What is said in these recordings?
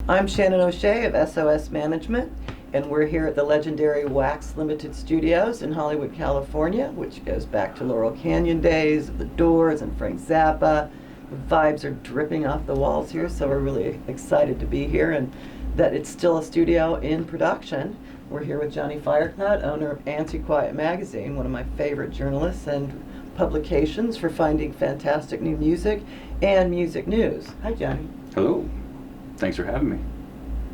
I'm Shannon O'Shea of SOS Management, and we're here at the legendary Wax Limited Studios in Hollywood, California, which goes back to Laurel Canyon days of the Doors and Frank Zappa. The vibes are dripping off the walls here, so we're really excited to be here and that it's still a studio in production. We're here with Johnny Firecloud, owner of Antiquiet magazine, one of my favorite journalists and publications for finding fantastic new music and music news. Hi, Johnny. Hello. Thanks for having me.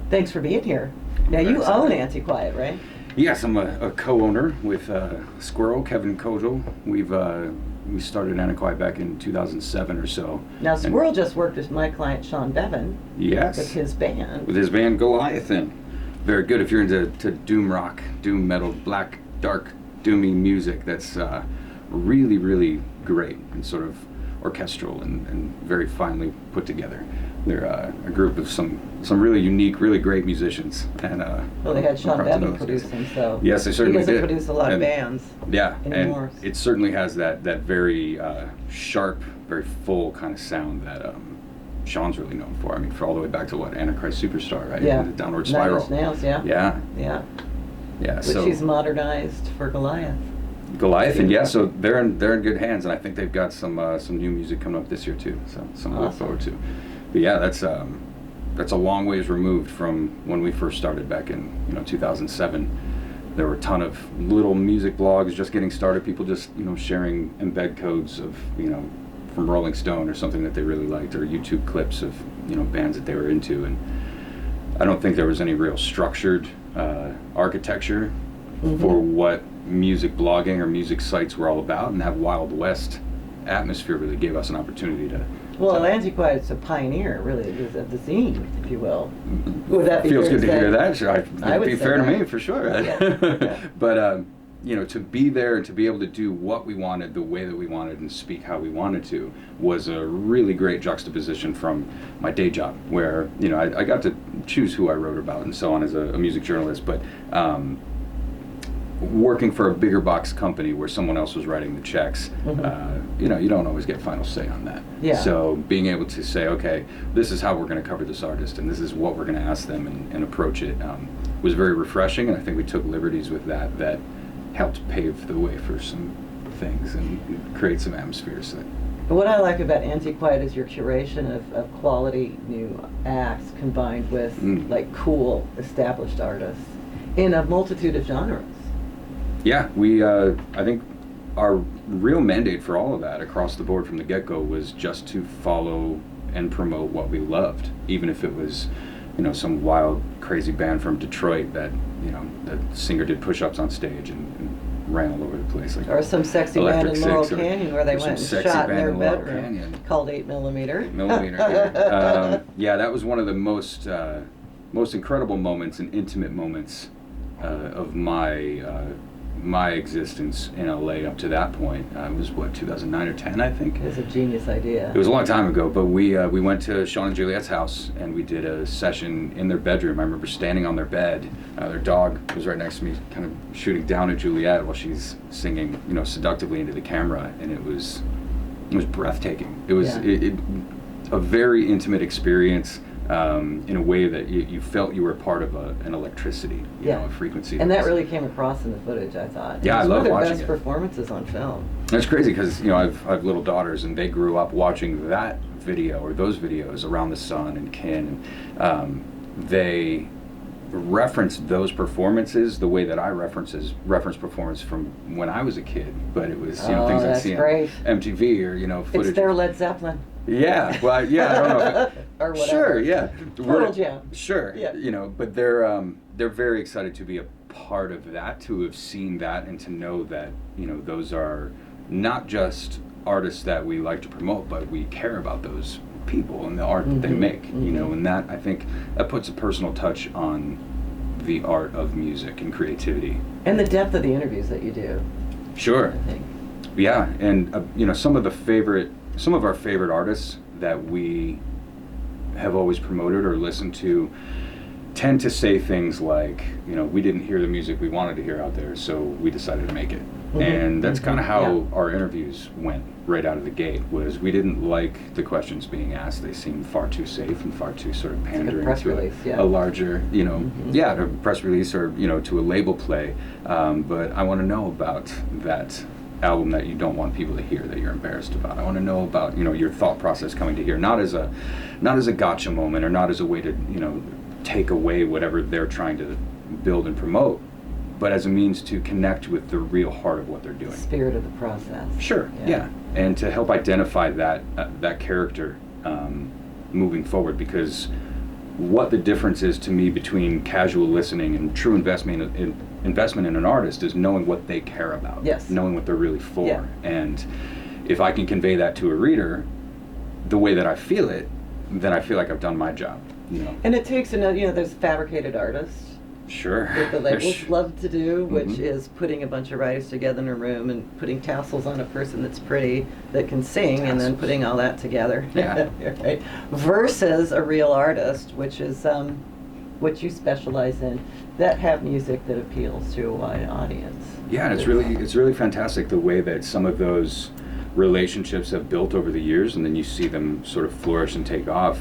Thanks for being here. Now, you own Antiquiet, right? Yes, I'm a co-owner with Squirrel, Kevin Kojal. We started Antiquiet back in 2007 or so. Now, Squirrel just worked with my client, Sean Bevan. Yes. With his band. With his band, Goliathan. Very good if you're into doom rock, doom metal, black, dark, doomy music. That's really, really great and sort of orchestral and very finely put together. They're a group of some really unique, really great musicians. And well, they had Sean Bevan producing, so yes, they certainly did. He doesn't produce a lot of bands. Yeah, anymore. And it certainly has that very sharp, very full kind of sound that Sean's really known for. I mean, for all the way back to what, Antichrist Superstar, right? Yeah. And the Downward Spiral. 9 Inch Nails, yeah. Yeah. Yeah. Yeah. Which So he's modernized for Goliath. Goliathan, yeah. So they're in good hands, and I think they've got some new music coming up this year too. So something to look forward to. But yeah, that's a long ways removed from when we first started back in 2007. There were a ton of little music blogs just getting started. People just sharing embed codes of from Rolling Stone or something that they really liked, or YouTube clips of bands that they were into. And I don't think there was any real structured architecture for what music blogging or music sites were all about, and that Wild West atmosphere really gave us an opportunity to. Well, Antiquiet's a pioneer, really, of the zine, if you will. Would that be feels fair good to hear that? Sure, it'd be fair to me for sure. Yeah. But to be there and to be able to do what we wanted, the way that we wanted, and speak how we wanted to, was a really great juxtaposition from my day job, where I got to choose who I wrote about and so on as a music journalist, but. Working for a bigger box company where someone else was writing the checks, you don't always get final say on that. Yeah. So being able to say, okay, this is how we're going to cover this artist, and this is what we're going to ask them and approach it, was very refreshing, and I think we took liberties with that helped pave the way for some things and create some atmospheres. But what I like about Antiquiet is your curation of quality new acts combined with like cool established artists in a multitude of genres. Yeah, we. I think our real mandate for all of that across the board from the get-go was just to follow and promote what we loved, even if it was, some wild, crazy band from Detroit that, the singer did push-ups on stage and ran all over the place. Like or some sexy band in Laurel Canyon where they went and shot in their bedroom called 8mm. 8mm. Yeah, that was one of the most incredible moments and intimate moments of my existence in LA up to that point. It was 2009 or 10, I think. It was a genius idea. It was a long time ago, but we went to Sean and Juliet's house and we did a session in their bedroom. I remember standing on their bed. Their dog was right next to me, kind of shooting down at Juliet while she's singing, seductively into the camera, and it was breathtaking. It was a very intimate experience. In a way that you felt you were part of an electricity, a frequency. And that really came across in the footage, I thought. Yeah, I love watching it. One of their best performances on film. That's crazy because, I've little daughters and they grew up watching that video or those videos, Around the Sun and Kin, and they reference those performances the way that I reference performance from when I was a kid, but it was, things I'd see on MTV or, footage. It's their Led Zeppelin. Yeah, well, yeah, I don't know. Or whatever. Sure, yeah. Pearl Jam. Sure, yeah. But they're very excited to be a part of that, to have seen that, and to know that those are not just artists that we like to promote, but we care about those people and the art that they make. And that, I think that puts a personal touch on the art of music and creativity. And the depth of the interviews that you do. Sure. I think. Yeah, and some of our favorite artists that we have always promoted or listened to tend to say things like, we didn't hear the music we wanted to hear out there, so we decided to make it. And that's kind of how Yeah. our interviews went right out of the gate. Was we didn't like the questions being asked. They seemed far too safe and far too sort of pandering press to release, yeah. a larger, to a press release or to a label play. But I want to know about that album that you don't want people to hear, that you're embarrassed about. I want to know about your thought process coming to here, not as a gotcha moment, or not as a way to take away whatever they're trying to build and promote, but as a means to connect with the real heart of what they're doing. Spirit of the process. Sure, yeah. And to help identify that character moving forward, because what the difference is to me between casual listening and true investment in an artist is knowing what they care about. Yes. Knowing what they're really for. Yeah. And if I can convey that to a reader the way that I feel it, then I feel like I've done my job. And it takes there's fabricated artists Sure. that the labels love to do, which Mhm. is putting a bunch of writers together in a room and putting tassels on a person that's pretty, that can sing, and then Tassels. putting all that together. Yeah. Right? Versus a real artist, which is what you specialize in, that have music that appeals to a wide audience. Yeah, and it's really fantastic the way that some of those relationships have built over the years, and then you see them sort of flourish and take off,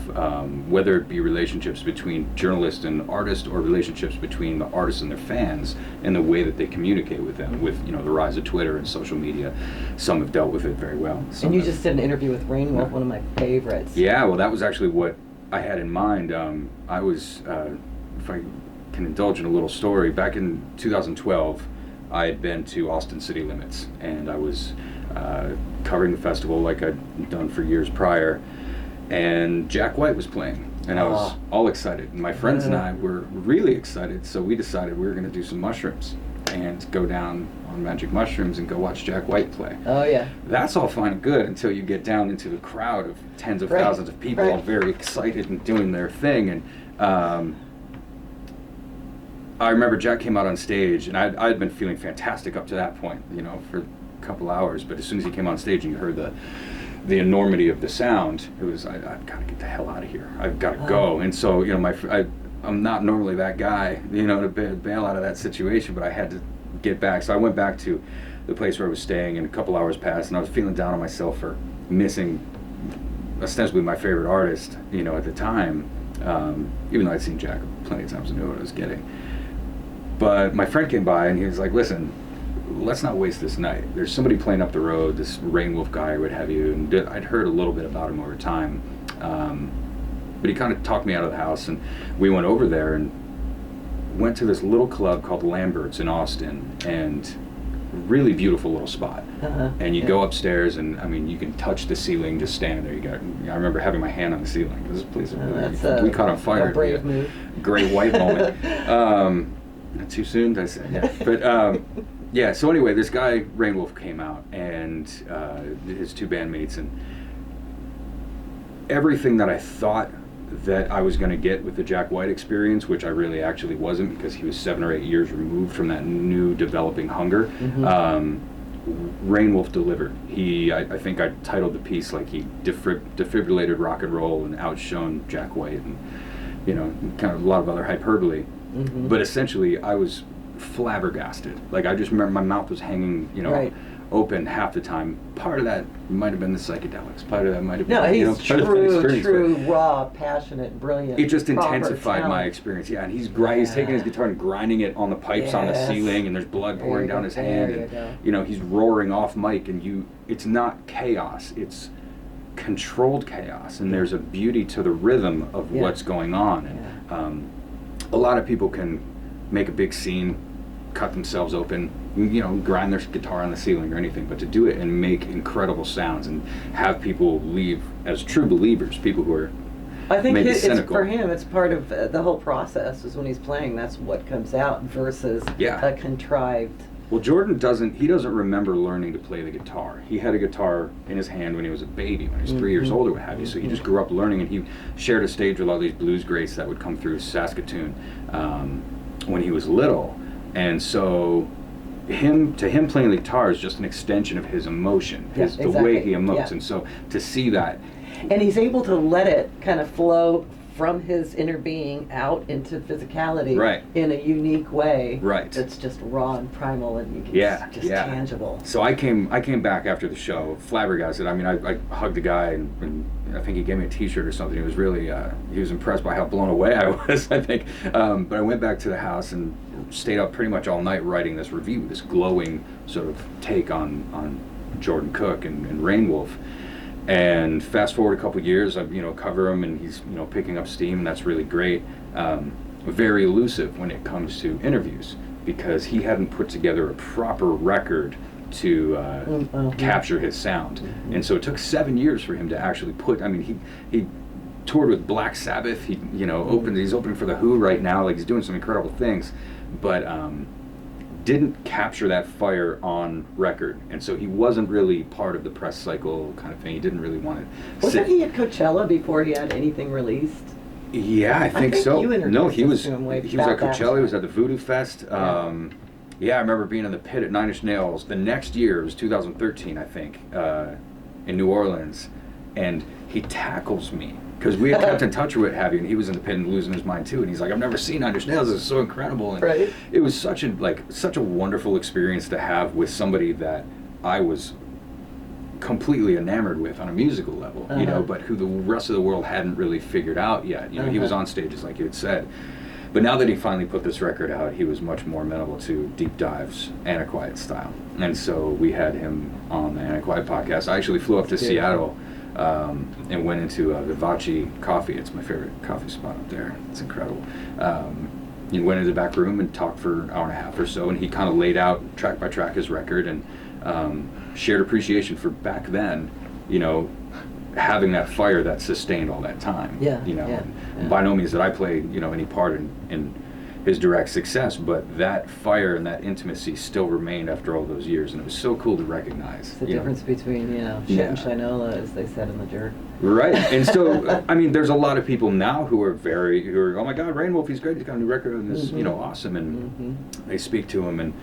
whether it be relationships between journalist and artist, or relationships between the artists and their fans, and the way that they communicate with them, with the rise of Twitter and social media. Some have dealt with it very well. And you just did an interview with Rainwolf, one of my favorites. Yeah, well, that was actually what I had in mind. I was, if I can indulge in a little story, back in 2012, I had been to Austin City Limits, and I was covering the festival like I'd done for years prior, and Jack White was playing, and I was all excited. And my friends and I were really excited, so we decided we were going to do some mushrooms and go down on magic mushrooms and go watch Jack White play. Oh, yeah. That's all fine and good until you get down into the crowd of tens of Right. thousands of people, all very excited and doing their thing. And I remember Jack came out on stage, and I'd been feeling fantastic up to that point, for a couple hours. But as soon as he came on stage and you heard the enormity of the sound, it was, I've got to get the hell out of here. I've got to go. And so, I'm not normally that guy, to bail out of that situation, but I had to get back. So I went back to the place where I was staying, and a couple hours passed, and I was feeling down on myself for missing ostensibly my favorite artist, at the time, even though I'd seen Jack plenty of times and knew what I was getting. But my friend came by, and he was like, listen, let's not waste this night. There's somebody playing up the road, this Rainwolf guy or what have you, and I'd heard a little bit about him over time. But he kind of talked me out of the house, and we went over there and went to this little club called Lambert's in Austin, and really beautiful little spot. And you go upstairs, and you can touch the ceiling just standing there. I remember having my hand on the ceiling. This place, we caught on fire. A brave move. Great white moment. Not too soon, did I say? Yeah. But yeah. So anyway, this guy Rainwolf came out, and his two bandmates, and everything that I thought that I was going to get with the Jack White experience, which I really actually wasn't, because he was 7 or 8 years removed from that new developing hunger. Rainwolf delivered. I think I titled the piece like he defibrillated rock and roll and outshone Jack White, and kind of a lot of other hyperbole. But essentially, I was flabbergasted. Like, I just remember my mouth was hanging, Right. open half the time. Part of that might have been the psychedelics. Part of that might have been, No, he's part of that experience, true, raw, passionate, brilliant. it just proper intensified my talent. experience. Yeah, and he's taking his guitar and grinding it on the pipes on the Yes. ceiling, and there's blood There pouring you down go, his there hand, you go. and he's roaring off mic, and it's not chaos, it's controlled chaos, and there's a beauty to the rhythm of Yeah. what's going on. And a lot of people can make a big scene, cut themselves open, grind their guitar on the ceiling or anything, but to do it and make incredible sounds and have people leave as true believers, people who are I think maybe it's cynical. for him, it's part of the whole process, is when he's playing, that's what comes out, versus Yeah. a contrived. Well, Jordan doesn't remember learning to play the guitar. He had a guitar in his hand when he was a baby, when he was 3 years old or what have you, so he just grew up learning, and he shared a stage with all these blues greats that would come through Saskatoon when he was little. And so to him playing the guitar is just an extension of his emotion, Yeah, the way exactly. he emotes. Yeah. And so to see that, And he's able to let it kind of flow from his inner being out into physicality Right. in a unique way. Right. That's just raw and primal and you can just yeah. tangible. So I came back after the show, flabbergasted. I mean, I hugged the guy, and I think he gave me a T-shirt or something. He was really, he was impressed by how blown away I was, I think. But I went back to the house and stayed up pretty much all night writing this review, this glowing sort of take on Jordan Cook and Rain Wolf. And fast forward a couple years, I cover him, and he's picking up steam, and that's really great. Very elusive when it comes to interviews, because he hadn't put together a proper record to capture his sound. Mm-hmm. And so it took 7 years for him to actually put. I mean, he toured with Black Sabbath. He he's opening for the Who right now. Like, he's doing some incredible things, but didn't capture that fire on record, and so he wasn't really part of the press cycle kind of thing. He didn't really want to. Wasn't he at Coachella before he had anything released? Yeah, I think so. You No, he was. to him way He was at back Coachella. He was then. at the Voodoo Fest. Yeah, I remember being in the pit at Nine Inch Nails. The next year, it was 2013, I think, in New Orleans, and he tackles me because we had kept in touch with Javi, and he was in the pit and losing his mind too. And he's like, "I've never seen Nine Inch Nails. This is so incredible." And Right. it was such a wonderful experience to have with somebody that I was completely enamored with on a musical level, but who the rest of the world hadn't really figured out yet. He was on stages, like you had said. But now that he finally put this record out, he was much more amenable to deep dives, Antiquiet style. And so we had him on the Antiquiet podcast. I actually flew up to Seattle and went into Vivace Coffee. It's my favorite coffee spot up there. It's incredible. He went into the back room and talked for an hour and a half or so, and he kind of laid out track by track his record and shared appreciation for back then, having that fire that sustained all that time. By no means did I play, any part in his direct success, but that fire and that intimacy still remained after all those years, and it was so cool to recognize. The difference between, shit and shinola, as they said in the Jerk. Right, and so, I mean, there's a lot of people now who are oh my God, Rain Wolf, he's great, he's got a new record, and this, awesome, and they speak to him, and,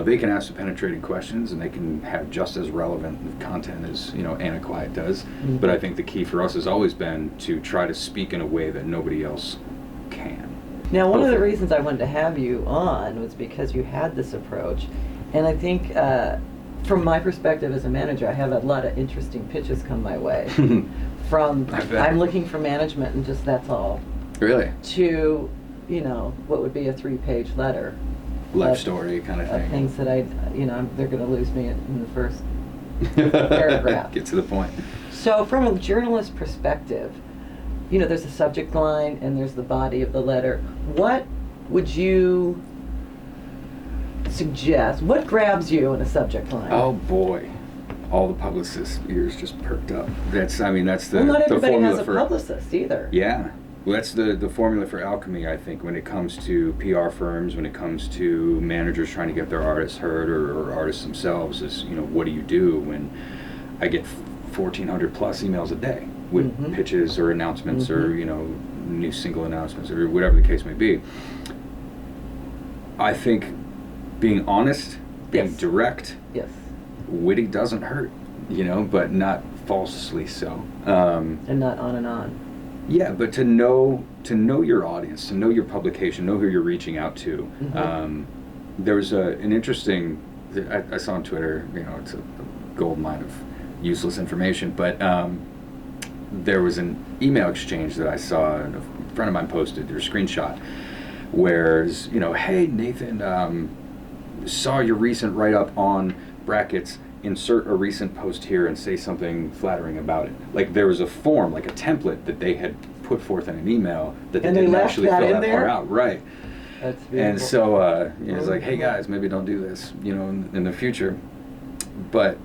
they can ask the penetrating questions, and they can have just as relevant content as, Antiquiet does, but I think the key for us has always been to try to speak in a way that nobody else can. Now, one of the reasons I wanted to have you on was because you had this approach, and I think from my perspective as a manager, I have a lot of interesting pitches come my way. From I'm looking for management and just that's all. Really? To, what would be a 3-page letter. Life story kind of thing. Things that they're going to lose me in the first paragraph. Get to the point. So from a journalist perspective, there's a subject line and there's the body of the letter. What would you suggest? What grabs you in a subject line? Oh boy, all the publicists' ears just perked up. That's the well, not the everybody formula has a for publicist either. Yeah, well, that's the formula for alchemy. I think when it comes to PR firms, when it comes to managers trying to get their artists heard or artists themselves, is what do you do when I get 1,400 plus emails a day with pitches or announcements or new single announcements or whatever the case may be. I think being honest, being direct, witty doesn't hurt, but not falsely so. And not on and on. Yeah, but to know your audience, to know your publication, know who you're reaching out to. There was an interesting, I saw on Twitter, it's a gold mine of useless information, but there was an email exchange that I saw, and a friend of mine posted, or screenshot, where, hey, Nathan, saw your recent write-up on brackets, insert a recent post here and say something flattering about it. Like, there was a form, like a template that they had put forth in an email that they didn't actually fill that part out. Right. That's beautiful. And so it's like, hey guys, maybe don't do this, in the future. But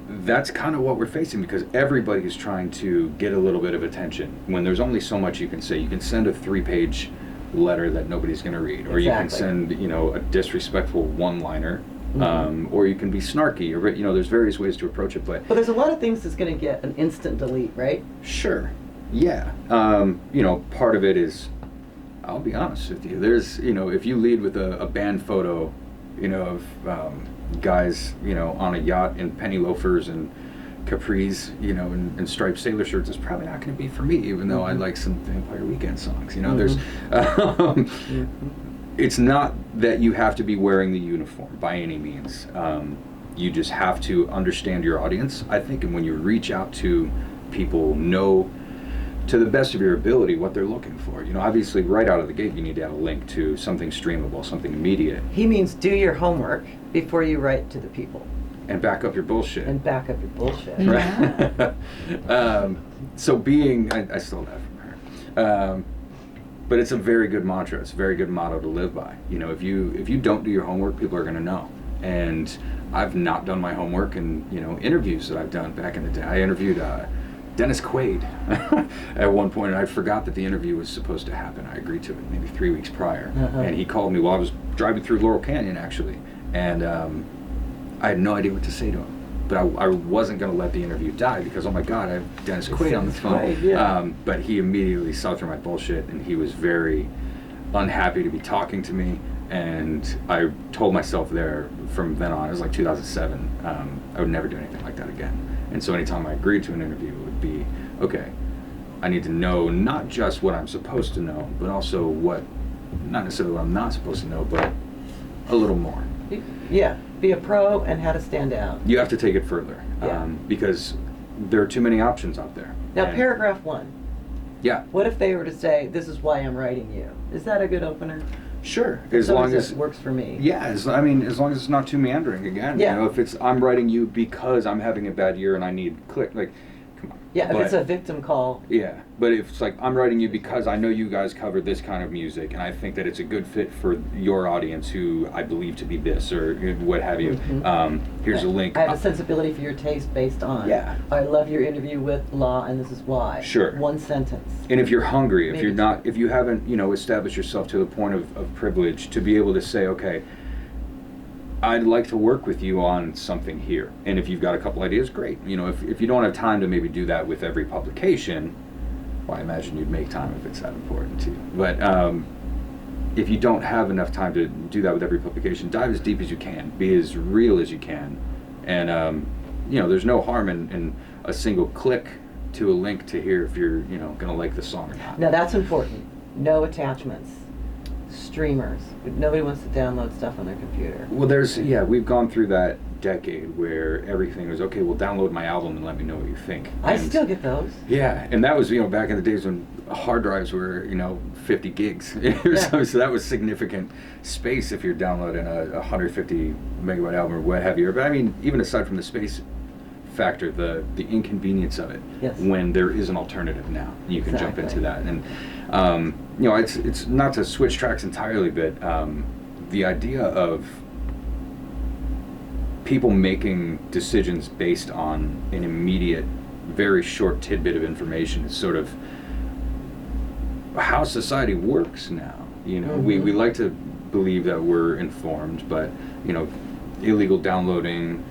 that's kind of what we're facing, because everybody is trying to get a little bit of attention when there's only so much you can say. You can send a 3-page letter that nobody's going to read, or you can send a disrespectful one-liner, or you can be snarky, or there's various ways to approach it. But there's a lot of things that's going to get an instant delete, right? Sure. Yeah. Part of it is, I'll be honest with you, there's if you lead with a band photo of guys on a yacht in penny loafers and capris, and striped sailor shirts is probably not going to be for me, even though I like some Vampire Weekend songs. There's, it's not that you have to be wearing the uniform by any means. You just have to understand your audience, I think, and when you reach out to people, know to the best of your ability what they're looking for. Obviously, right out of the gate, you need to have a link to something streamable, something immediate. He means do your homework before you write to the people. And back up your bullshit. Right. So I stole that from her. But it's a very good mantra. It's a very good motto to live by. If you don't do your homework, people are going to know. And I've not done my homework in interviews that I've done back in the day. I interviewed Dennis Quaid at one point, and I forgot that the interview was supposed to happen. I agreed to it maybe 3 weeks prior, and he called me while I was driving through Laurel Canyon, actually, and I had no idea what to say to him. But I wasn't going to let the interview die because, oh my God, I have Dennis Quaid on the phone. Right, yeah. But he immediately saw through my bullshit, and he was very unhappy to be talking to me. And I told myself there from then on, it was like 2007, I would never do anything like that again. And so anytime I agreed to an interview, it would be, okay, I need to know not just what I'm supposed to know, but also not necessarily what I'm not supposed to know, but a little more. Yeah, be a pro and how to stand out. You have to take it further, because there are too many options out there. Now, paragraph 1. Yeah. What if they were to say, this is why I'm writing you? Is that a good opener? Sure, as long as it works for me. Yeah, as long as it's not too meandering again. Yeah. If it's I'm writing you because I'm having a bad year and I need click, like, come on. Yeah, if it's a victim call. Yeah, but if it's like I'm writing you because I know you guys cover this kind of music and I think that it's a good fit for your audience who I believe to be this or what have you. Here's a link. I have a sensibility for your taste based on. Yeah. I love your interview with Law, and this is why. Sure. One sentence. And if you're hungry, Maybe if you haven't, established yourself to the point of privilege to be able to say, okay, I'd like to work with you on something here. And if you've got a couple ideas, great. If you don't have time to maybe do that with every publication, well, I imagine you'd make time if it's that important to you. But if you don't have enough time to do that with every publication, dive as deep as you can, be as real as you can. And, there's no harm in a single click to a link to hear if you're, going to like the song or not. Now, that's important. No attachments. Streamers. Nobody wants to download stuff on their computer. Well, we've gone through that decade where everything was, okay, well, download my album and let me know what you think. I still get those. Yeah, and that was, back in the days when hard drives were, 50 gigs. So that was significant space if you're downloading a 150 megabyte album or what have you. But I mean, even aside from the space factor, the inconvenience of it, when there is an alternative now, you can jump into that. And it's not to switch tracks entirely, but the idea of people making decisions based on an immediate, very short tidbit of information is sort of how society works now. We like to believe that we're informed, but illegal downloading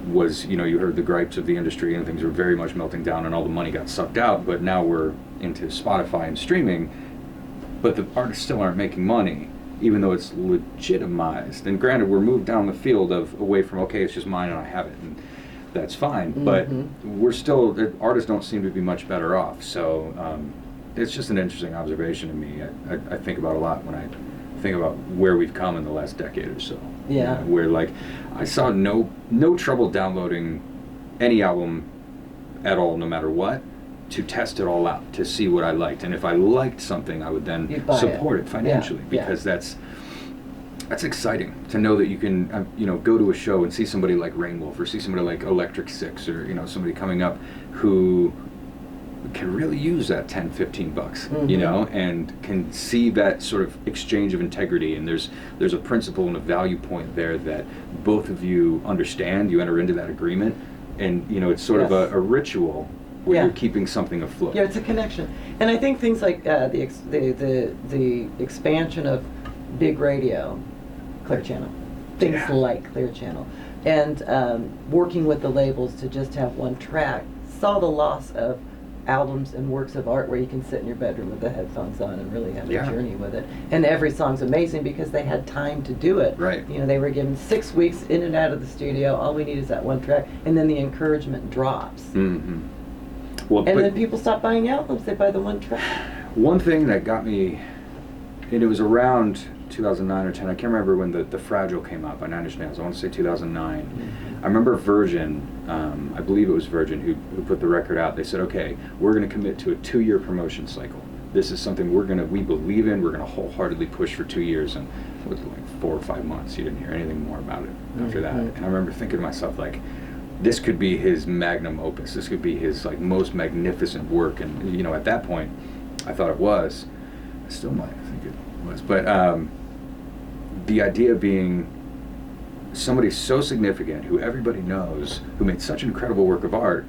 was, you heard the gripes of the industry and things were very much melting down and all the money got sucked out, but now we're into Spotify and streaming, but the artists still aren't making money, even though it's legitimized. And granted, we're moved down the field away from, okay, it's just mine and I have it, and that's fine, but we're still, the artists don't seem to be much better off. So it's just an interesting observation to me. I think about a lot when I think about where we've come in the last decade or so. Yeah. Where I saw no trouble downloading any album at all, no matter what, to test it all out, to see what I liked. And if I liked something, I would then support it financially, because that's exciting to know that you can, go to a show and see somebody like Rainwolf or see somebody like Electric Six or, somebody coming up who can really use that $10-15, and can see that sort of exchange of integrity. And there's a principle and a value point there that both of you understand. You enter into that agreement, and it's sort of a ritual where you're keeping something afloat. Yeah, it's a connection. And I think things like the expansion of big radio, Clear Channel, things like Clear Channel, and working with the labels to just have one track, saw the loss of albums and works of art where you can sit in your bedroom with the headphones on and really have Yeah. a journey with it. And every song's amazing because they had time to do it. Right. You know, they were given 6 weeks in and out of the studio. All we need is that one track, and then the encouragement drops. Mm-hmm. Well, And but then people stop buying albums; they buy the one track. one thing that got me, and it was around 2009 or 10. I can't remember when the Fragile came out by Nine Inch Nails. I want to say 2009. Mm-hmm. I remember Virgin, I believe it was Virgin who put the record out. They said, okay, we're going to commit to a 2-year promotion cycle. This is something we believe in. We're going to wholeheartedly push for 2 years. And it was like 4 or 5 months. You didn't hear anything more about it after that. Mhm. And I remember thinking to myself, like, this could be his magnum opus. This could be his like most magnificent work. And you know, at that point, I thought it was. I still might think it was. But the idea being somebody so significant who everybody knows, who made such incredible work of art,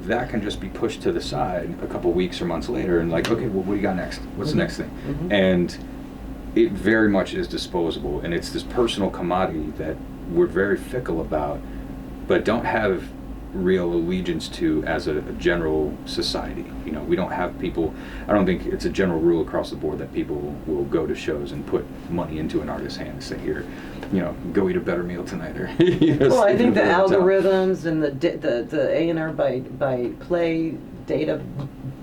that can just be pushed to the side a couple weeks or months later and like, okay, well, what do you got next? What's the next thing? Mhm. And it very much is disposable, and it's this personal commodity that we're very fickle about, but don't have real allegiance to as a general society. You know, we don't have people, I don't think it's a general rule across the board that people will go to shows and put money into an artist's hand and say, here, you know, go eat a better meal tonight. Or, you know, Well, I think the sleep in a hotel. algorithms and the A&R by play data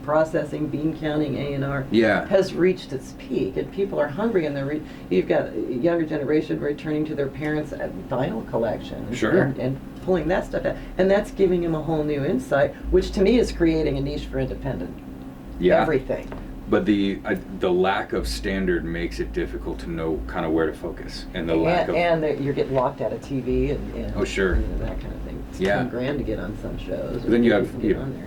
processing, bean counting A&R Yeah. has reached its peak, and people are hungry, and you've got a younger generation returning to their parents' vinyl collection, Sure. and pulling that stuff out, and that's giving them a whole new insight, which to me is creating a niche for independent Yeah. everything. But the lack of standard makes it difficult to know kind of where to focus, and the lack of And that you're getting locked out of TV and Oh, sure. you know, that kind of thing. It's Yeah. $10,000 to get on some shows. But then you or have can get on there.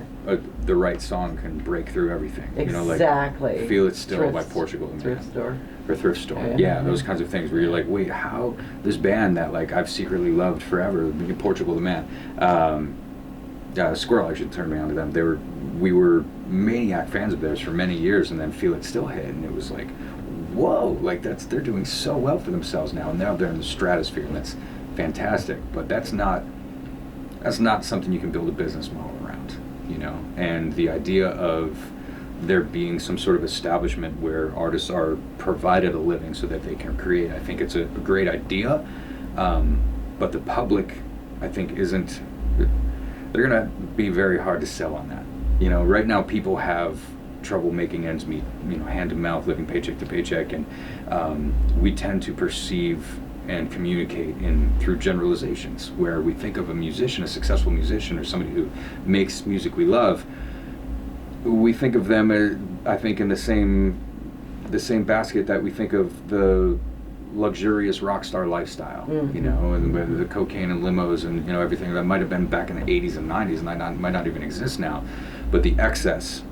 the right song can break through everything. You know, like Exactly. Feel It Still by Thrift- Portugal the Man. Thrift store. Or Thrift Store. Yeah. Yeah, those kinds of things where you're like, wait, how this band that like I've secretly loved forever, Portugal the Man. Squirrel actually turned me on to them. We were maniac fans of theirs for many years, and then Feel It Still hit, and it was like, whoa, like they're doing so well for themselves now, and now they're in the stratosphere, and that's fantastic. But that's not something you can build a business model around, you know. And the idea of there being some sort of establishment where artists are provided a living so that they can create, I think it's a great idea. But the public, I think, isn't. They're going to be very hard to sell on that. You know, right now people have trouble making ends meet, you know, hand to mouth, living paycheck to paycheck, and we tend to perceive and communicate through generalizations, where we think of a musician, a successful musician, or somebody who makes music we love. We think of them, I think, in the same basket that we think of the luxurious rock star lifestyle, Mhm. you know, and with the cocaine and limos and, you know, everything that might have been back in the 80s and 90s and might not even exist now. But the excess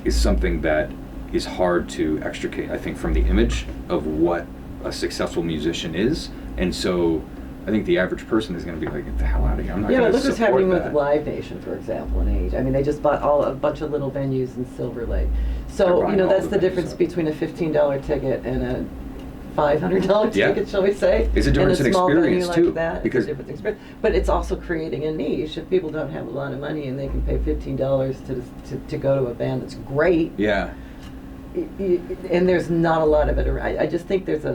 is something that is hard to extricate, I think, from the image of what a successful musician is. And so I think the average person is going to be like, get the hell out of here. I'm not Yeah, going but to look what's support happening that. with Live Nation, for example, in age. I mean, they just bought a bunch of little venues in Silver Lake. They're So, buying you know, all that's the the venues difference up. between a $15 ticket and a $500 Yeah. ticket, shall we say? It's a difference in and a small experience, venue too, like that, because- it's a different experience. But it's also creating a niche. If people don't have a lot of money and they can pay $15 to go to a band that's great, Yeah. and there's not a lot of it around. I just think it's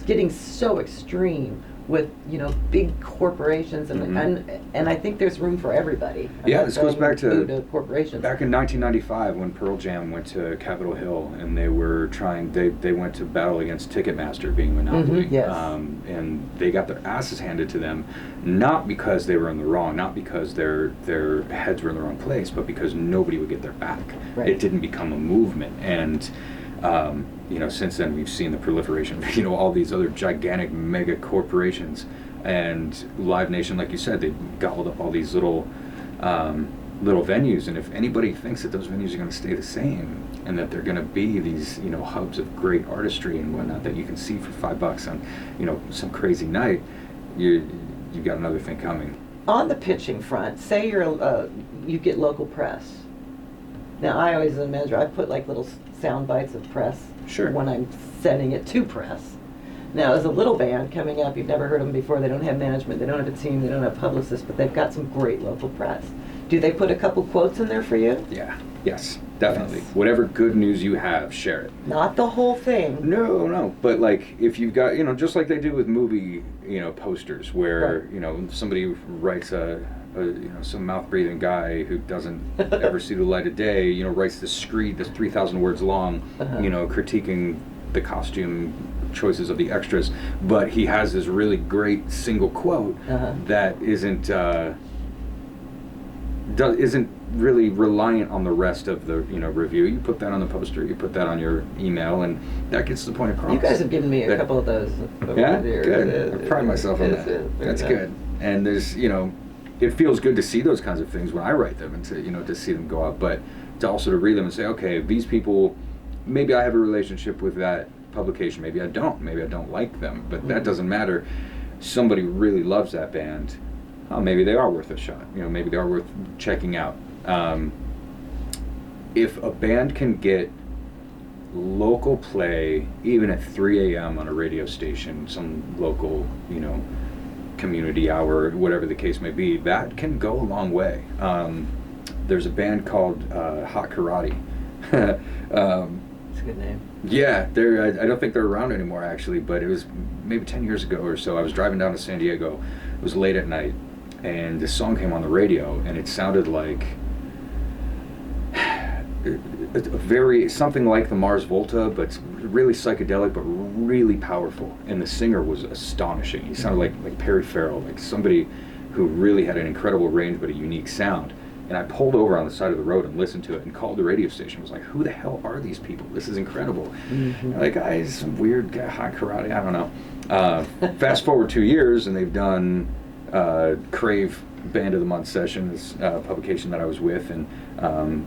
getting so extreme with, you know, big corporations, and Mhm. and I think there's room for everybody. I'm Yeah, not this goes saying back to- boo corporations. Back in 1995, when Pearl Jam went to Capitol Hill, and they went to battle against Ticketmaster being a monopoly, yes. and they got their asses handed to them, not because they were in the wrong, not because their heads were in the wrong place, but because nobody would get their back. Right. It didn't become a movement, and you know, since then we've seen the proliferation of, you know, all these other gigantic mega corporations, and Live Nation, like you said, they gobbled up all these little venues, and if anybody thinks that those venues are going to stay the same and that they're going to be these, you know, hubs of great artistry and whatnot that you can see for $5 on, you know, some crazy night, you got another thing coming. On the pitching front, say you get local press. Now, I always, as a manager, I put like little sound bites of press Sure. when I'm sending it to press. Now, as a little band coming up, you've never heard of them before, they don't have management, they don't have a team, they don't have publicists, but they've got some great local press. Do they put a couple quotes in there for you? Yeah. Yes. Definitely. Yes. Whatever good news you have, share it. Not the whole thing. No. But like, if you've got, just like they do with movie, posters, where Right. somebody writes some mouth-breathing guy who doesn't ever see the light of day, writes this screed that's 3,000 words long, Uh-huh. Critiquing the costume choices of the extras, but he has this really great single quote Uh-huh. that isn't really reliant on the rest of the review. You put that on the poster, you put that on your email, and that gets the point across. You guys have given me a couple of those over Yeah, the years. good. I pride myself on that. That's good. And there's it feels good to see those kinds of things when I write them, and to see them go out, but to also to read them and say, okay, these people, maybe I have a relationship with that publication, maybe I don't like them, but that doesn't matter. Somebody really loves that band. Oh, maybe they are worth a shot. Maybe they are worth checking out. If a band can get local play, even at 3 a.m. on a radio station, some local, community hour, whatever the case may be, that can go a long way. There's a band called Hot Karate. It's a good name. Yeah, I don't think they're around anymore, actually, but it was maybe 10 years ago or so. I was driving down to San Diego. It was late at night, and this song came on the radio, and it sounded like something like the Mars Volta, but really psychedelic, but really powerful. And the singer was astonishing. He sounded like Perry Farrell, like somebody who really had an incredible range, but a unique sound. And I pulled over on the side of the road and listened to it and called the radio station. I was like, who the hell are these people? This is incredible. Mm-hmm. Like, guys, some weird guy, Hot Karate, I don't know. Fast forward 2 years, and they've done Crave Band of the Month sessions, publication that I was with, and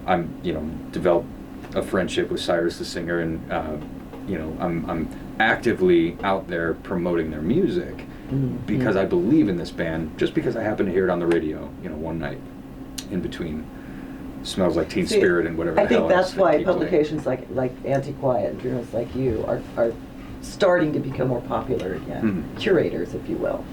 I'm developed a friendship with Cyrus the singer, and I'm actively out there promoting their music because I believe in this band, just because I happened to hear it on the radio, one night in between Smells Like Teen Spirit and whatever the I think hell that's else why they keep publications like Antiquiet and journalists like you are starting to become more popular again. Curators, if you will.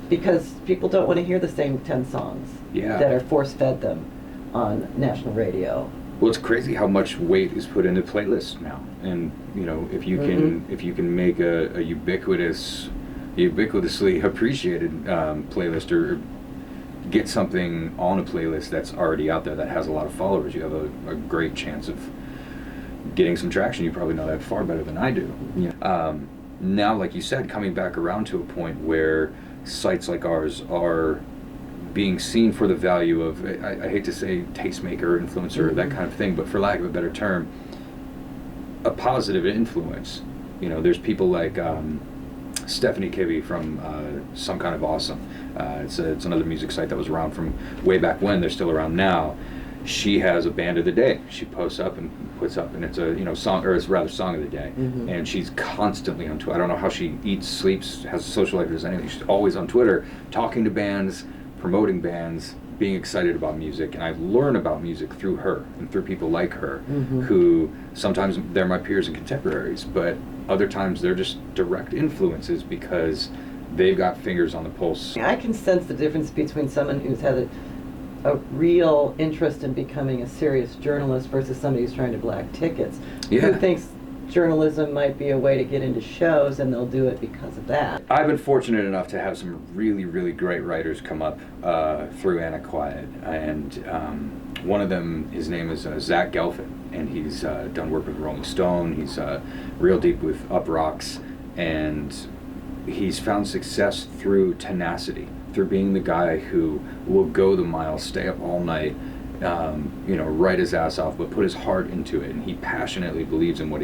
Because people don't want to hear the same 10 songs that are force-fed them on national radio. Well, it's crazy how much weight is put into playlists now, and if you can make a ubiquitously appreciated playlist, or get something on a playlist that's already out there that has a lot of followers, you have a great chance of getting some traction. You probably know that far better than I do. Yeah. Now, like you said, coming back around to a point where sites like ours are being seen for the value of, I hate to say tastemaker, influencer, that kind of thing, but for lack of a better term, a positive influence. There's people like Stephanie Kibbe from Some Kind of Awesome. It's another music site that was around from way back when. They're still around now. She has a band of the day. She posts up and puts up, and it's a song, or it's rather song of the day. And she's constantly on Twitter. I don't know how she eats, sleeps, has a social life, does anything. She's always on Twitter, talking to bands, promoting bands, being excited about music. And I learn about music through her and through people like her, who sometimes they're my peers and contemporaries, but other times they're just direct influences because they've got fingers on the pulse. I can sense the difference between someone who's had a real interest in becoming a serious journalist versus somebody who's trying to black tickets, who thinks journalism might be a way to get into shows, and they'll do it because of that. I've been fortunate enough to have some really, really great writers come up through Antiquiet, and one of them, his name is Zach Gelfand, and he's done work with Rolling Stone. He's real deep with Up Rocks, and he's found success through tenacity, through being the guy who will go the mile, stay up all night, write his ass off, but put his heart into it, and he passionately believes in what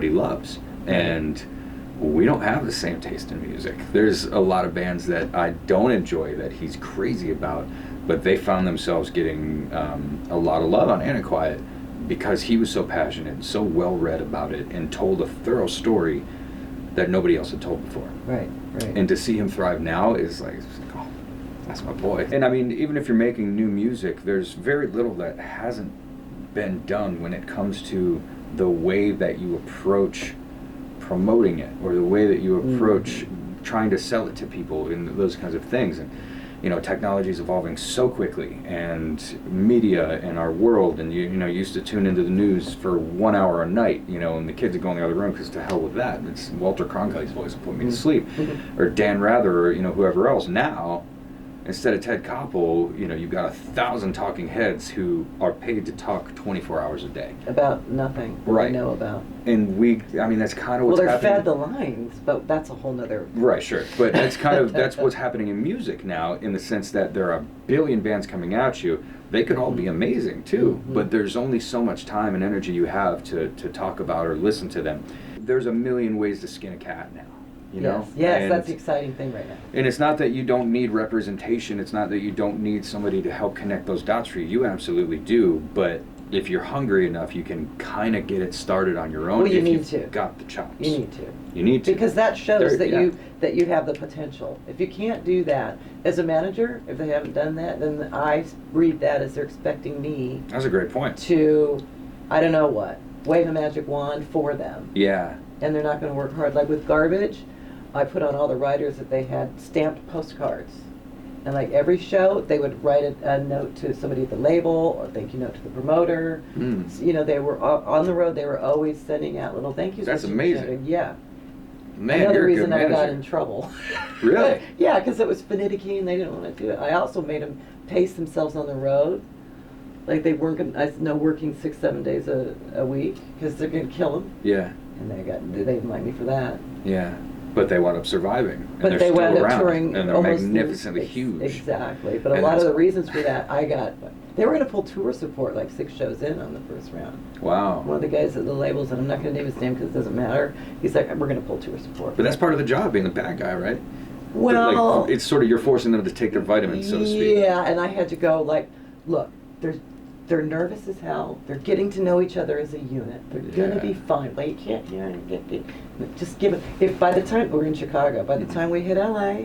he loves. And we don't have the same taste in music. There's a lot of bands that I don't enjoy that he's crazy about, but they found themselves getting a lot of love on Antiquiet because he was so passionate, so well read about it, and told a thorough story that nobody else had told before. Right. And to see him thrive now is like, oh, that's my boy. And I mean, even if you're making new music, there's very little that hasn't been done when it comes to the way that you approach promoting it, or the way that you approach trying to sell it to people, and those kinds of things. And technology is evolving so quickly, and media in our world, and you used to tune into the news for 1 hour a night, and the kids are going the other room because to hell with that. It's Walter Cronkite's voice will put me to sleep, or Dan Rather, or whoever else. Now, instead of Ted Koppel, you've got 1,000 talking heads who are paid to talk 24 hours a day about nothing that right. we know about. And that's kind of what's happening. Well, they're fed the lines, but that's a whole nother... Right, sure. But that's what's happening in music now, in the sense that there are a billion bands coming at you. They could all be amazing, too, but there's only so much time and energy you have to talk about or listen to them. There's a million ways to skin a cat now. Yes, that's the exciting thing right now. And it's not that you don't need representation. It's not that you don't need somebody to help connect those dots for you. You absolutely do. But if you're hungry enough, you can kind of get it started on your own. Well, you if need you've to. Got the chops. You need to. You need to. Because that shows that you have the potential. If you can't do that as a manager, if they haven't done that, then I read that as they're expecting me. That's a great point. To, I don't know what, wave a magic wand for them. Yeah. And they're not going to work hard. Like with Garbage, I put on all the writers that they had stamped postcards. And like every show, they would write a note to somebody at the label, or thank you note to the promoter. So, they were on the road, they were always sending out little thank yous. That's amazing. Yeah. Man, Another you're a reason good I manager. got in trouble. Really? Yeah, because it was finicky and they didn't want to do it. I also made them pace themselves on the road. Like they weren't going to, working 6-7 days a week, because they're going to kill them. Yeah. And they didn't like me for that. Yeah. But they wound up surviving. And But they're they still wound up around, touring and they're almost magnificently huge. Exactly. But a And lot of that's- the reasons for that, they were going to pull tour support like 6 shows in on the first round. Wow. One of the guys at the labels, and I'm not going to name his name because it doesn't matter, he's like, we're going to pull tour support. But that's part of the job, being the bad guy, right? Well, Like, it's sort of, you're forcing them to take their vitamins, so to speak. Yeah, and I had to go like, look, they're nervous as hell. They're getting to know each other as a unit. They're gonna be fine. Like you can't, just give it. If by the time we're in Chicago, by the time we hit LA,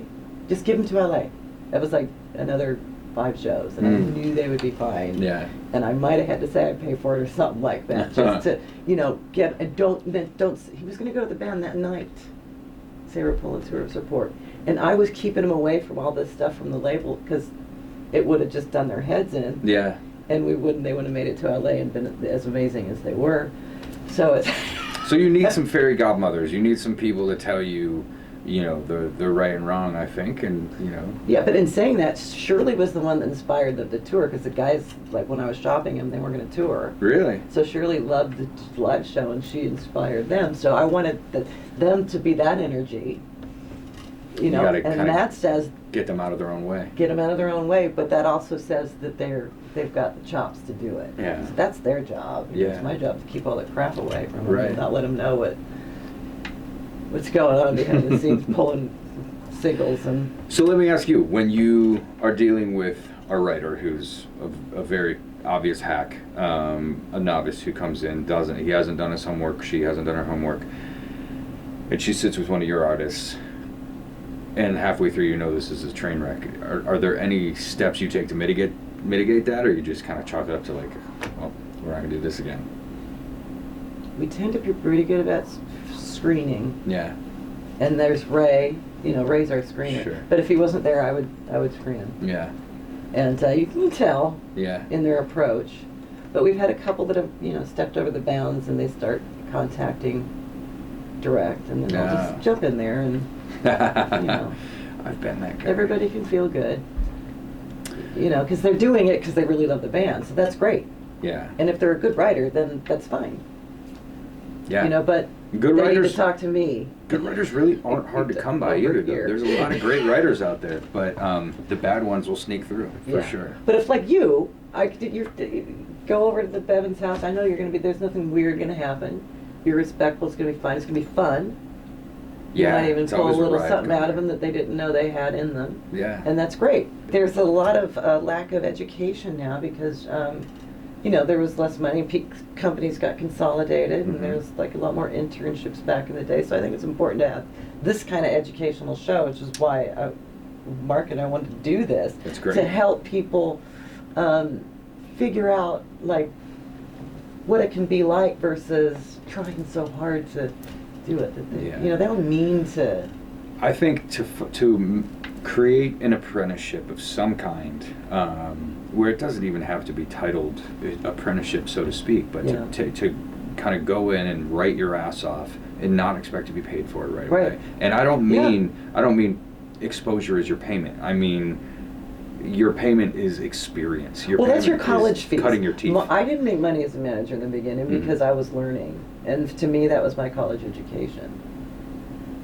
just give them to LA. That was like another 5 shows, and I knew they would be fine. Yeah. And I might have had to say I'd pay for it or something like that, just to get and don't. He was gonna go to the band that night. Say we're pulling tour support, and I was keeping him away from all this stuff from the label because it would have just done their heads in. Yeah. And they wouldn't have made it to LA and been as amazing as they were. So it's So you need some fairy godmothers. You need some people to tell you, the right and wrong, I think, and Yeah, but in saying that, Shirley was the one that inspired the tour, because the guys, like when I was shopping them, they weren't going to tour. Really? So Shirley loved the live show, and she inspired them. So I wanted them to be that energy, You gotta and kinda that says get them out of their own way. get them out of their own way. But that also says that they've got the chops to do it. Yeah. So that's their job. Yeah. It's my job to keep all the crap away from them Right. and not let them know what's going on behind the scenes, pulling singles and. So let me ask you, when you are dealing with a writer who's a very obvious hack, a novice who comes in, he hasn't done his homework, she hasn't done her homework, and she sits with one of your artists, and halfway through this is a train wreck. Are there any steps you take to mitigate that, or you just kind of chalk it up to like, well, we're not gonna do this again? We tend to be pretty good about screening. Yeah. And there's Ray. Ray's our screener. Sure. But if he wasn't there, I would screen him. Yeah. And you can tell Yeah. in their approach. But we've had a couple that have stepped over the bounds, and they start contacting direct, and then I'll just jump in there and I've been that guy. everybody can feel good. Because they're doing it because they really love the band, so that's great. Yeah. And if they're a good writer, then that's fine. Yeah. But Good they writers need to talk to me. Good writers really aren't hard to come by Over either, though. here. There's a lot of great writers out there, but the bad ones will sneak through, for Yeah. sure. But if, like you go over to the Bevan's house, I know there's nothing weird going to happen. You're respectful, it's going to be fun, it's going to be fun. You Yeah, might even it's pull a always a little ride something out going. of them that they didn't know they had in them. Yeah. And that's great. There's a lot of lack of education now because, there was less money. Companies got consolidated, and there was like a lot more internships back in the day. So I think it's important to have this kind of educational show, which is why Mark and I wanted to do this. That's great. To help people figure out like what it can be like versus trying so hard to do it. That they, Yeah. you know, they don't mean to. I think to create an apprenticeship of some kind, where it doesn't even have to be titled apprenticeship, so to speak, but Yeah. to kind of go in and write your ass off and not expect to be paid for it right Right. away. And I don't mean exposure is your payment. I mean your payment is experience. Your Well, that's your payment college is fees. cutting your teeth. I didn't make money as a manager in the beginning Mhm. because I was learning, and to me that was my college education.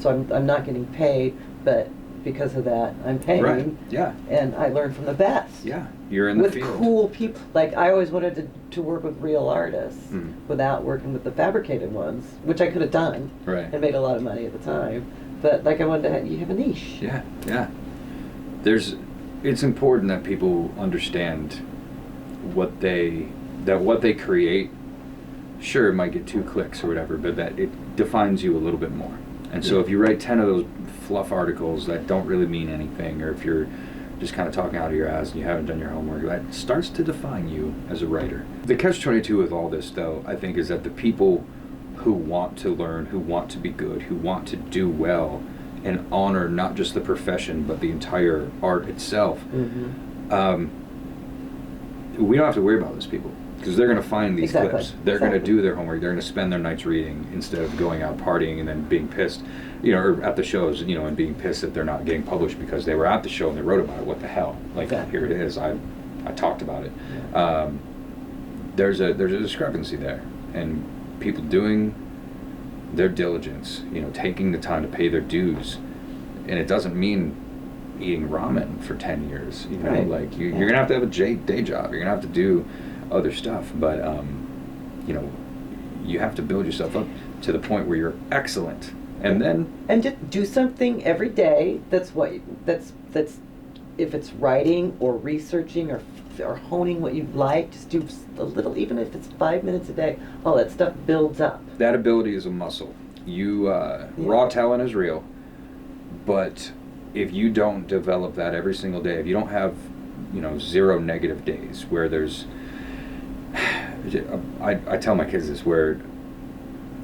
So I'm not getting paid, but because of that I'm paying. Right. Yeah. And I learned from the best. Yeah. You're in the With field. cool people. Like I always wanted to work with real artists Mhm. without working with the fabricated ones, which I could have done Right. and made a lot of money at the time. But like I wanted to have, you have a niche. Yeah, yeah. It's important that people understand what they create. Sure, it might get 2 clicks or whatever, but that it defines you a little bit more. And so Yeah. if you write 10 of those fluff articles that don't really mean anything, or if you're just kind of talking out of your ass and you haven't done your homework, that starts to define you as a writer. The catch-22 with all this, though, I think, is that the people who want to learn, who want to be good, who want to do well, and honor not just the profession but the entire art itself, Mm-hmm. we don't have to worry about those people because they're going to find these Exactly. clips. They're going to Exactly. do their homework. They're going to spend their nights reading instead of going out partying and then being pissed, or at the shows, and being pissed that they're not getting published because they were at the show and they wrote about it. What the hell? Like, Exactly. here it is. I talked about it. Yeah. There's a discrepancy there, and people doing their diligence, taking the time to pay their dues, and it doesn't mean eating ramen for 10 years. Right. Like you're gonna have to have a day job. You're gonna have to do other stuff, but you have to build yourself up to the point where you're excellent, and then And just do something every day. That's if it's writing or researching or honing what you like, just do a little, even if it's 5 minutes a day. All that stuff builds up. that ability is a muscle. Raw talent is real, but if you don't develop that every single day, if you don't have 0 negative days where there's I tell my kids this, where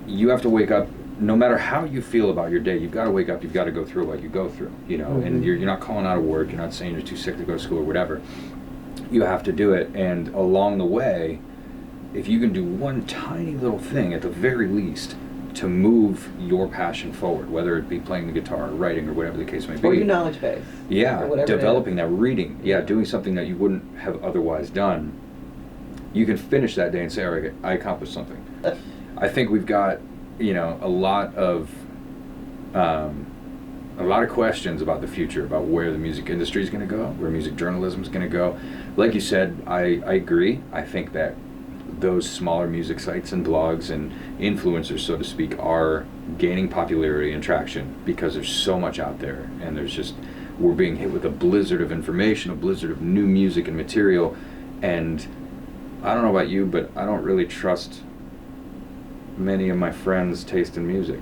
you have to wake up, no matter how you feel about your day, you've got to wake up, you've got to go through what you go through, and you're not calling out of work, you're not saying you're too sick to go to school or whatever. You have to do it, and along the way, if you can do one tiny little thing at the very least to move your passion forward, whether it be playing the guitar or writing or whatever the case may be. Or your knowledge base. Yeah, Or whatever it developing is. that, reading, doing something that you wouldn't have otherwise done. You can finish that day and say, all right, I accomplished something. I think we've got, a lot of questions about the future, about where the music industry is going to go, where music journalism is going to go. Like you said, I agree. I think that those smaller music sites and blogs and influencers, so to speak, are gaining popularity and traction because there's so much out there, and we're being hit with a blizzard of information, a blizzard of new music and material, and I don't know about you, but I don't really trust many of my friends' taste in music.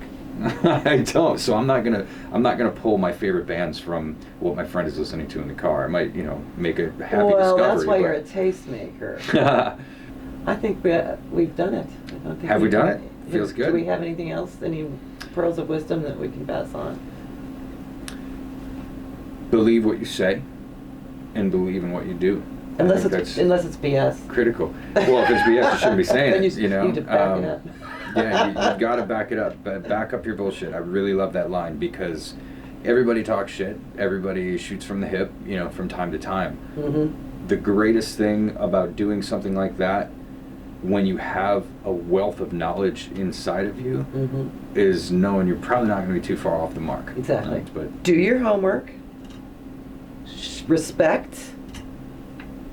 I don't. So I'm not gonna pull my favorite bands from what my friend is listening to in the car. I might, make a happy Well, discovery. that's why but you're a tastemaker. I think we've done it. I don't think Have we we've done it? Feels good. Do we have anything else? Any pearls of wisdom that we can pass on? Believe what you say, and believe in what you do. I Unless think it's that's BS. critical. Well, if it's BS, you shouldn't be saying Then it. you need to back it up. Yeah, you've got to back it up. But back up your bullshit. I really love that line because everybody talks shit. Everybody shoots from the hip, from time to time. Mm-hmm. The greatest thing about doing something like that, when you have a wealth of knowledge inside of you, Mm-hmm. is knowing you're probably not going to be too far off the mark. Exactly. But Do your homework. Respect.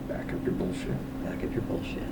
back up your bullshit. Back up your bullshit.